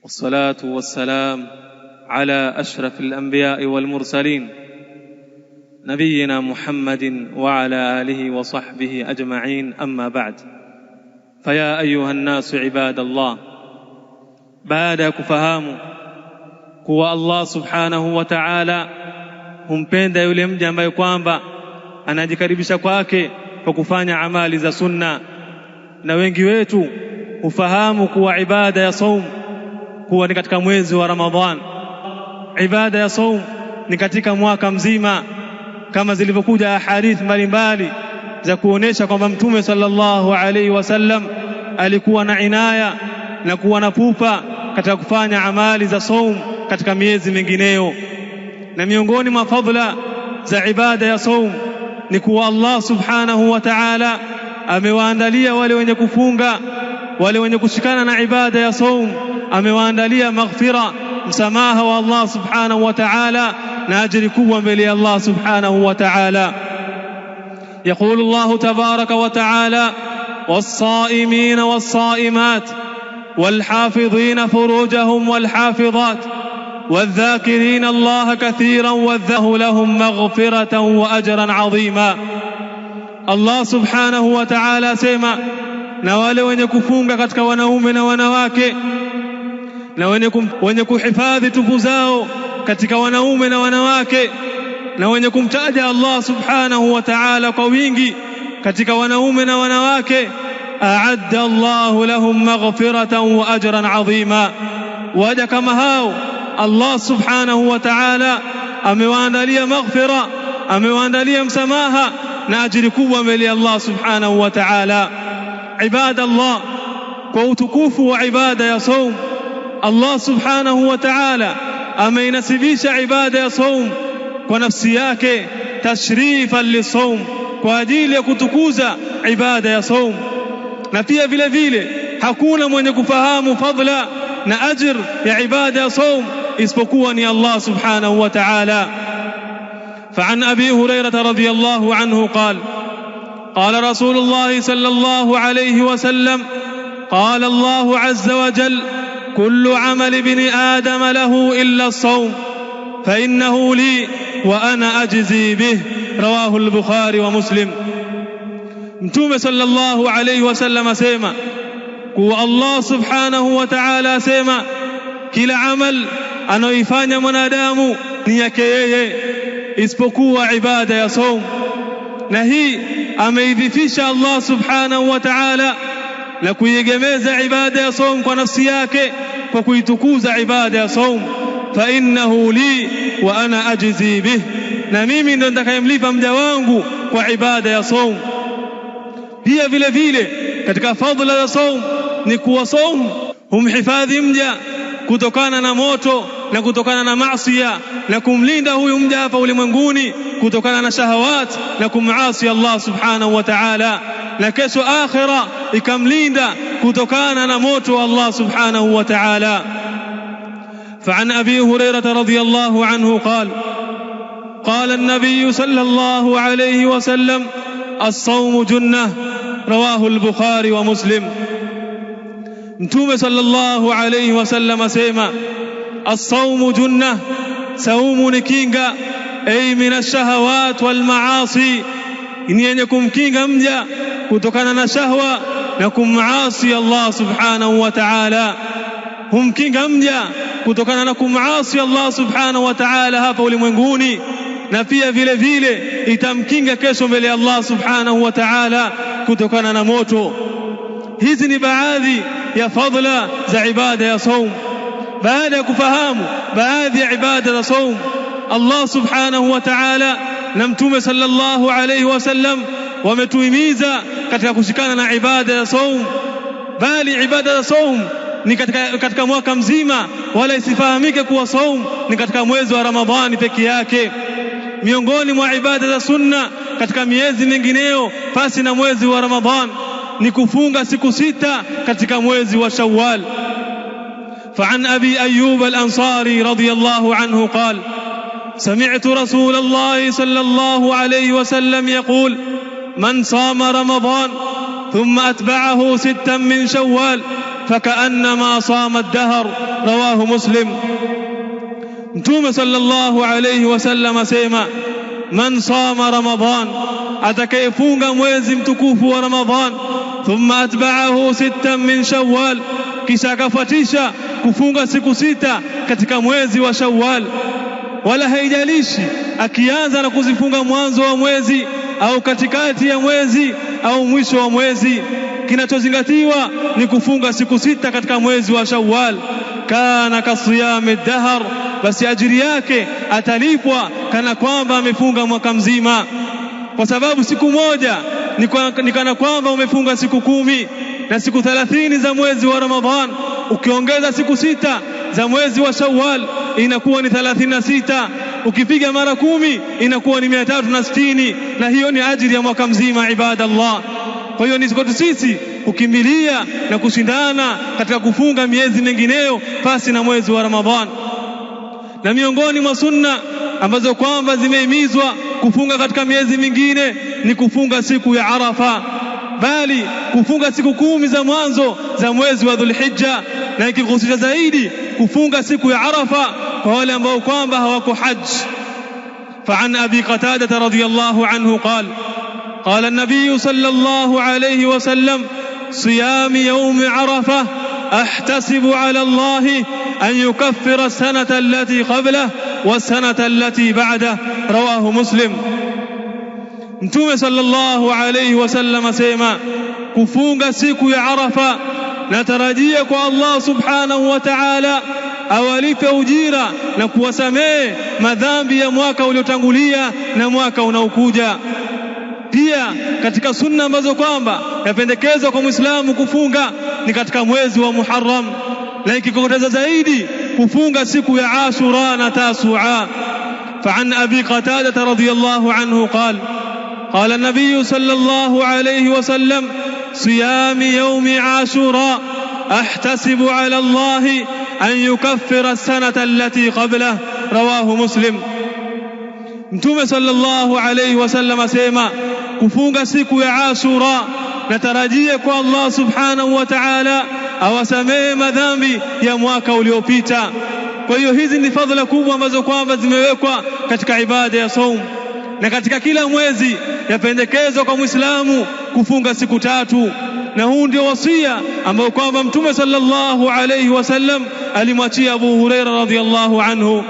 والصلاة والسلام على أشرف الأنبياء والمرسلين نبينا محمد وعلى آله وصحبه أجمعين. أما بعد، فيا أيها الناس عباد الله، baada kufahamu kuwa Allah subhanahu wa ta'ala humpenda yule mja ambaye kwamba anajikaribisha kwake kwa kufanya amali za sunna, na wengi wetu hufahamu kuwa ibada ya saum kuwa ni katika mwezi wa Ramadhan. Ibada ya saum ni katika mwaka mzima, kama zilivyokuja ahadith mbalimbali za kuonesha kwamba Mtume sallallahu alaihi wasallam alikuwa na inaya na kuwa na pupa katika kufanya amali za saum katika miezi mingineyo. Na miongoni mwa fadhila za ibada ya saum ni kuwa Allah subhanahu wa ta'ala amewaandalia wale wenye kufunga, wale wenye kushikana na ibada ya saum, amewaandalia maghfira, msamaha wa Allah subhanahu wa ta'ala na ajiri kubwa mbele ya Allah subhanahu wa ta'ala. يقول الله تبارك وتعالى: والصائمين والصائمات والحافظين فروجهم والحافظات والذاكرين الله كثيرا والذكر لهم مغفرة وأجرا عظيما. Allah subhanahu wa ta'ala sema, na wale wenye kufunga katika wanaume na wanawake, na wenye kuhifadhi tupu zao katika wanaume na wanawake, na wenye kumtaja Allah subhanahu wa ta'ala kwa wingi katika wanaume na wanawake, a'adda Allahu lahum maghfiratan wa ajran 'azima. Waja kama hao Allah subhanahu wa ta'ala amewaandalia maghfira, amewaandalia msamaha na ajiri kubwa mbele ya Allah subhanahu wa ta'ala. Ibada Allah, kwa utukufu wa ibada ya saum, Allah subhanahu wa ta'ala ameinasibisha ibada ya saum kwa nafsi yake, tashrifan lisaum, kwa ajili ya kutukuza ibada ya saum. Na pia vile vile hakuna mwenye kufahamu fadla na ajr ya ibada ya saum isipokuwa ni Allah subhanahu wa ta'ala. فعن أبي هريرة رضي الله عنه قال: قال رسول الله صلى الله عليه وسلم: قال الله عز وجل: كل عمل ابن آدم له إلا الصوم فإنه لي وأنا أجزي به. رواه البخاري ومسلم. Mtume sallallahu alayhi wasallam asema kuwa Allah subhanahu wa ta'ala asema kila amal anayoifanya mwanadamu ni yake yeye isipokuwa ibada ya saum. Na hii ameidhifisha Allah subhanahu wa ta'ala na kuiegemeza ibada ya saum kwa nafsi yake kwa kuitukuza ibada ya saum. Fa innahu li wa ana ajzi bih, na mimi ndo nitakayemlipa mja wangu kwa ibada ya saum. Pia vile vile katika fadhila za saum ni kuwa saum humhifadhi mja kutokana na moto na kutokana na maasiya, na kumlinda huyu mja hapa ulimwenguni kutokana na shahawat na kumasi Allah subhanahu wa ta'ala, na kesho akhira ikamlinda kutokana na moto wa Allah subhanahu wa ta'ala. فعن أبي هريرة رضي الله عنه قال: قال النبي صلى الله عليه وسلم: الصوم جنة. رواه البخاري ومسلم. Mtume sallallahu alayhi wasallam asema as-sawmu junna, saumu ni kinga, ay min ash-shahawat wal maasi, ni yenye kumkinga mja kutokana na shahwa na kumasi Allah subhanahu wa ta'ala. Humkinga mja kutokana na kumasi Allah subhanahu wa ta'ala hapa ulimwenguni, na pia vile vile itamkinga kesho mbele ya Allah subhanahu wa ta'ala kutokana na moto. Hizi ni baadhi ya fadhila za ibada ya saum. Baada ya kufahamu baadhi ya ibada za saum, Allah subhanahu wa ta'ala na Mtume sallallahu alayhi wasallam wametuhimiza katika kushikana na ibada ya saum, bali ibada ya saum ni katika mwaka mzima, wala isifahamike kuwa saum ni katika mwezi wa Ramadhani peke yake. Miongoni mwa ibada za sunna katika miezi mingineyo pasi na mwezi wa Ramadhan ni kufunga siku 6 katika mwezi wa Shawwal. فعن أبي أيوب الأنصاري رضي الله عنه قال: سمعت رسول الله صلى الله عليه وسلم يقول: من صام رمضان ثم أتبعه 6 من شوال فكأنما صام الدهر رواه مسلم. Mtume sallallahu alayhi wasallam asema, man sama Ramadhan, atakayefunga mwezi mtukufu wa Ramadhan, thumma atba'ahu 6 min Shawwal, kisha akafuatisha kufunga siku 6 katika mwezi wa Shawwal, wala haijalishi akianza na kuzifunga mwanzo wa mwezi au katikati ya mwezi au mwisho wa mwezi, kinachozingatiwa ni kufunga siku 6 katika mwezi wa Shawwal. Kana kasiyami dahar, basi ajiri yake atalipwa kana kwamba amefunga mwaka mzima, kwa sababu siku moja ni kana kwamba umefunga siku 10, na siku 30 za mwezi wa Ramadhan ukiongeza siku 6 za mwezi wa Shawwal inakuwa ni 36. Ukipiga mara 10 inakuwa ni 360, na hiyo ni ajiri ya mwaka mzima, ibadallah. Kwa hiyo ni kwetu sisi kukimbilia na kushindana katika kufunga miezi mingineyo pasi na mwezi wa Ramadhan. Na miongoni mwa sunna ambazo kwamba zimehimizwa kufunga katika miezi mingine ni kufunga siku ya Arafa, bali kufunga siku 10 za mwanzo za mwezi wa Dhulhijja, na ikihusisha zaidi kufunga siku ya Arafa kwa wale ambao kwamba hawako haji. فعن أبي قتادة رضي الله عنه قال قال النبي صلى الله عليه وسلم صيام يوم عرفة أحتسب على الله أن يكفر السنة التي قبله والسنة التي بعده رواه مسلم. Mtume sallallahu alayhi wasallam asema, kufunga siku ya Arafa natarajia kwa Allah subhanahu wa ta'ala awalipe ujira na kuwasamehe madhambi ya mwaka uliotangulia na mwaka unaokuja. Pia katika sunna ambazo kwamba yapendekezwa kwa Muislamu kufunga ni katika mwezi wa Muharram, na ikikokoteza zaidi kufunga siku ya Ashura na Tasua. فعن أبي قتادة رضي الله عنه قال قال النبي صلى الله عليه وسلم صيام يوم عاشوراء أحتسب على الله أن يكفر السنة التي قبله رواه مسلم. Mtume sallallahu alayhi wasallam asema, kufunga siku ya Ashura natarajia kwa Allah subhanahu wa ta'ala awasamehe madhambi ya mwaka uliopita. Kwa hiyo hizi ni fadhila kubwa ambazo kwamba zimewekwa katika ibada ya saum, na katika kila mwezi yapendekezwa kwa Muislamu kufunga siku 3, na huu ndio wasia ambao kwamba Mtume sallallahu alayhi wasallam alimwachia Abu Huraira radhiyallahu anhu.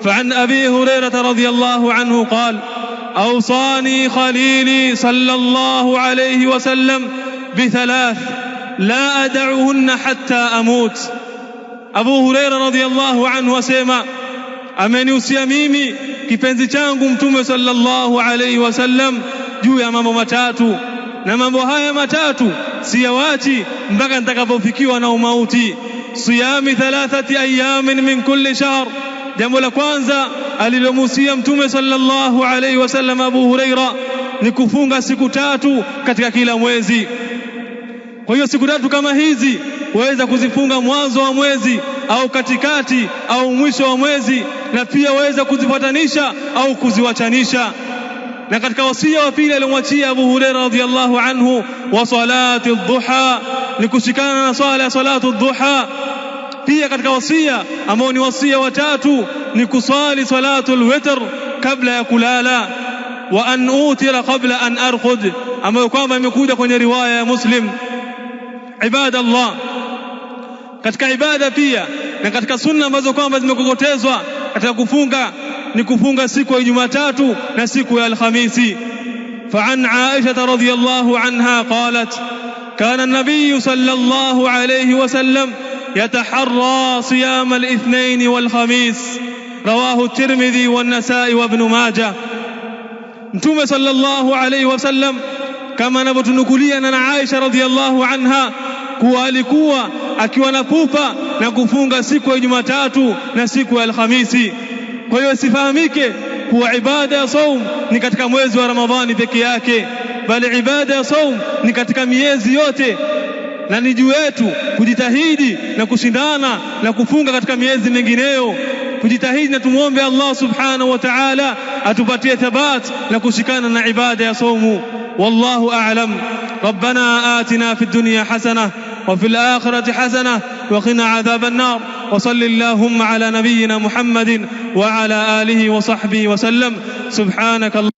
فعن أبي هريرة رضي الله عنه قال أوصاني خليلي صلى الله عليه وسلم ب3 لا أدعهن حتى أموت. Abu Huraira radhiyallahu anhu asema, amenihusia mimi kipenzi changu Mtume sallallahu alayhi wasallam juu ya mambo 3, na mambo haya 3 siyawachi mpaka nitakapofikiwa na umauti. Siyami 3 ayamin min kulli shahr. Jambo la kwanza alilomuhusia Mtume sallallahu alayhi wasallam Abu Huraira ni kufunga siku 3 katika kila mwezi. Kwa hiyo siku 3 kama hizi waweza kuzifunga mwanzo wa mwezi au katikati au mwisho wa mwezi, na pia waweza kuzifuatanisha au kuziwachanisha. Na katika wasia wa pili aliyomwachia Abu Huraira radhiyallahu anhu, wa salati dhuha, ni kushikana na swala ya salatu dhuha. Pia katika wasia ambao ni wasia wa 3 ni kusali salatul witr kabla ya kulala, wa an utira qabla an arqud, ambayo kwamba imekuja kwenye riwaya ya Muslim. Ibadallah, katika ibada pia na katika sunna ambazo kwamba zimekokotezwa katika kufunga ni kufunga siku ya Jumatatu na siku ya Alhamisi. فعن عائشة رضي الله عنها قالت كان النبي صلى الله عليه وسلم يتحرى صيام الاثنين والخميس رواه الترمذي والنسائي وابن ماجه. Mtume sallallahu alayhi wasallam kama anavyotunukulia na Aisha radhiyallahu anha kuwa alikuwa akiwa na pupa na kufunga siku ya Jumatatu na siku ya Alhamisi. Kwa hiyo sifahamike kuwa ibada ya saum ni katika mwezi wa Ramadhani peke yake, bali ibada ya saum ni katika miezi yote, na ni juu yetu kujitahidi na kushindana na kufunga katika miezi mingineyo. Kujitahidi na tumuombe Allah subhanahu wa ta'ala atupatie thabat na kushikana na ibada ya saumu. Wallahu a'lam. Rabbana atina fid dunya hasanah وفي الآخرة حسنة وقنا عذاب النار. وصل اللهم على نبينا محمد وعلى آله وصحبه وسلم. سبحانك